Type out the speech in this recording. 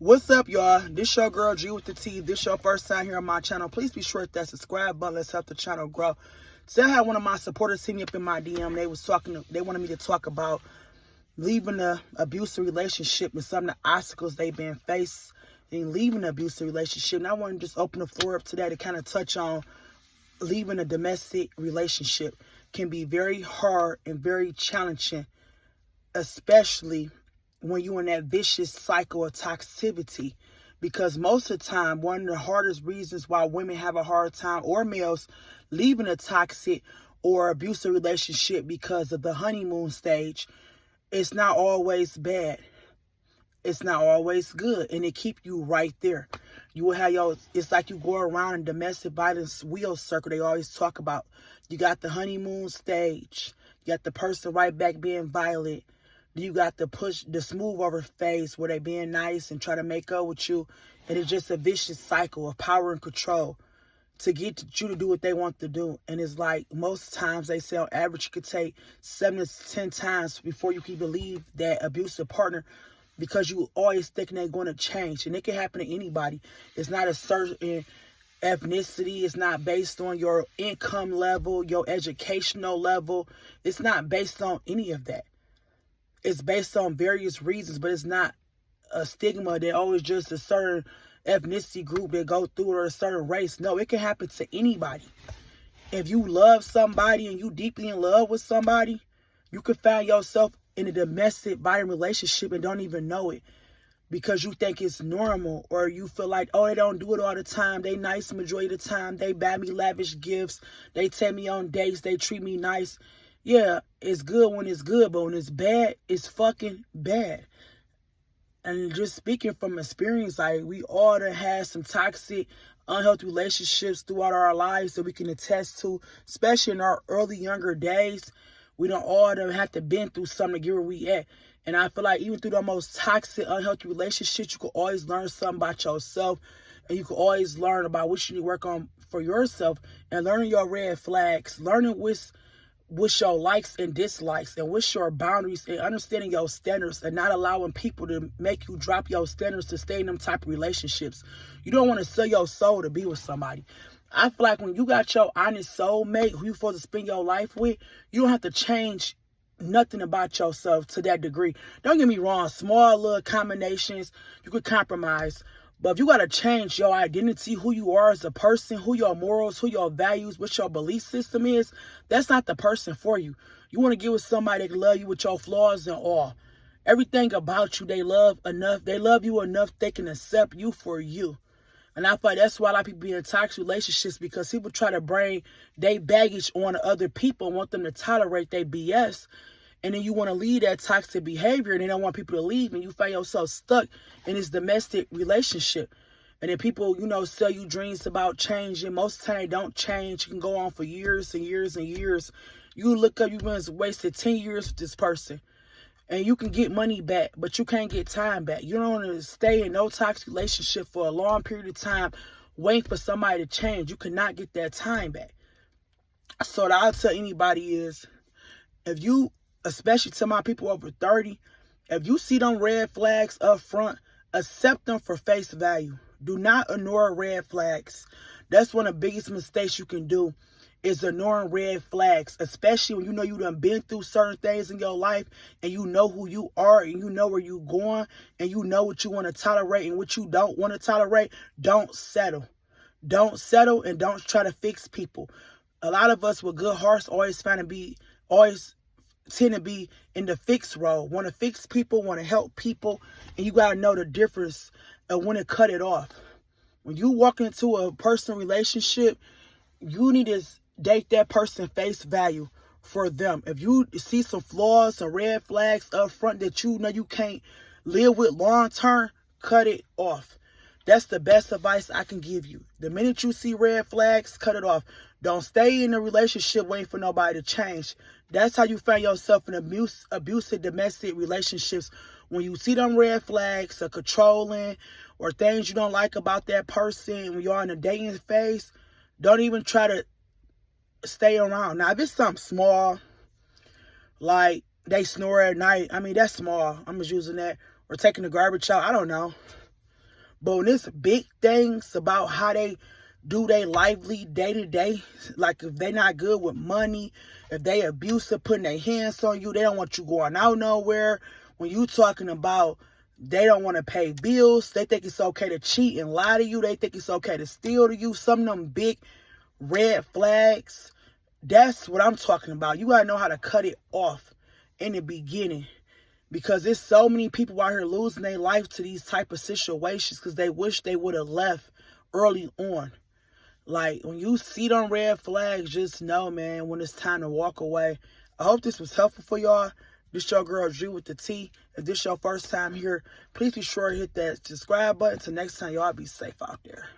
What's up, y'all? This your girl G with the T. If this your first time here on my channel, please be sure to hit that subscribe button. Let's help the channel grow. So I had one of my supporters hit me up in my DM. They wanted me to talk about leaving the abusive relationship and some of the obstacles they've been faced in leaving the abusive relationship. And I want to just open the floor up today to kind of touch on leaving a domestic relationship. Can be very hard and very challenging, especially when you're in that vicious cycle of toxicity. Because most of the time, one of the hardest reasons why women have a hard time, or males, leaving a toxic or abusive relationship because of the honeymoon stage, it's not always bad. It's not always good, and it keep you right there. You will have it's like you go around in domestic violence wheel circle they always talk about. You got the honeymoon stage. You got the person right back being violent. You got the smooth over phase where they being nice and try to make up with you. And it's just a vicious cycle of power and control to get you to do what they want to do. And it's like most times they say on average you could take 7 to 10 times before you can believe that abusive partner, because you always thinking they're going to change. And it can happen to anybody. It's not a certain ethnicity. It's not based on your income level, your educational level. It's not based on any of that. It's based on various reasons, but it's not a stigma that always just a certain ethnicity group that go through or a certain race. No, it can happen to anybody. If you love somebody and you deeply in love with somebody, you could find yourself in a domestic violent relationship and don't even know it because you think it's normal, or you feel like, oh, they don't do it all the time. They nice majority of the time. They buy me lavish gifts. They take me on dates. They treat me nice. Yeah, it's good when it's good, but when it's bad, it's fucking bad. And just speaking from experience, like we all done had some toxic, unhealthy relationships throughout our lives that we can attest to, especially in our early, younger days. We don't all done have to been through something to get where we at. And I feel like even through the most toxic, unhealthy relationships, you can always learn something about yourself. And you can always learn about what you need to work on for yourself, and learning your red flags, learning what's your likes and dislikes, and what's your boundaries, and understanding your standards, and not allowing people to make you drop your standards to stay in them type of relationships. You don't want to sell your soul to be with somebody. I feel like when you got your honest soulmate who you supposed to spend your life with, you don't have to change nothing about yourself to that degree. Don't get me wrong, small little combinations, you could compromise. But if you got to change your identity, who you are as a person, who your morals, who your values, what your belief system is, that's not the person for you. You want to get with somebody that can love you with your flaws and all. Everything about you, they love enough. They love you enough they can accept you for you. And I feel like that's why a lot of people be in toxic relationships, because people try to bring their baggage on to other people and want them to tolerate their BS. And then you want to leave that toxic behavior, and they don't want people to leave, and you find yourself stuck in this domestic relationship. And then people, sell you dreams about changing. Most of the time they don't change. You can go on for years and years and years. You look up, you've been wasted 10 years with this person. And you can get money back, but you can't get time back. You don't want to stay in no toxic relationship for a long period of time waiting for somebody to change. You cannot get that time back. So what I'll tell anybody is, if you, especially to my people over 30, if you see them red flags up front, accept them for face value. Do not ignore red flags. That's one of the biggest mistakes you can do, is ignoring red flags, especially when you know you done been through certain things in your life, and you know who you are, and you know where you're going, and you know what you want to tolerate and what you don't want to tolerate. Don't settle. Don't settle, and don't try to fix people. A lot of us with good hearts always tend to be in the fix role, want to fix people, want to help people, and you got to know the difference of when to cut it off. When you walk into a personal relationship, you need to date that person face value for them. If you see some flaws, some red flags up front that you know you can't live with long term, cut it off. That's the best advice I can give you. The minute you see red flags, cut it off. Don't stay in a relationship waiting for nobody to change. That's how you find yourself in abusive domestic relationships. When you see them red flags of controlling or things you don't like about that person, when you're in a dating phase, don't even try to stay around. Now, if it's something small, like they snore at night, I mean, that's small. I'm just using that. Or taking the garbage out. I don't know. But when it's big things about how they do they lively day to day, like if they not good with money, if they abusive, putting their hands on you, they don't want you going out nowhere. When you talking about they don't want to pay bills, they think it's okay to cheat and lie to you, they think it's okay to steal to you, some of them big red flags, that's what I'm talking about. You gotta know how to cut it off in the beginning. Because there's so many people out here losing their life to these type of situations because they wish they would have left early on. Like, when you see them red flags, just know, man, when it's time to walk away. I hope this was helpful for y'all. This your girl, G with the T. If this your first time here, please be sure to hit that subscribe button. Till next time, y'all be safe out there.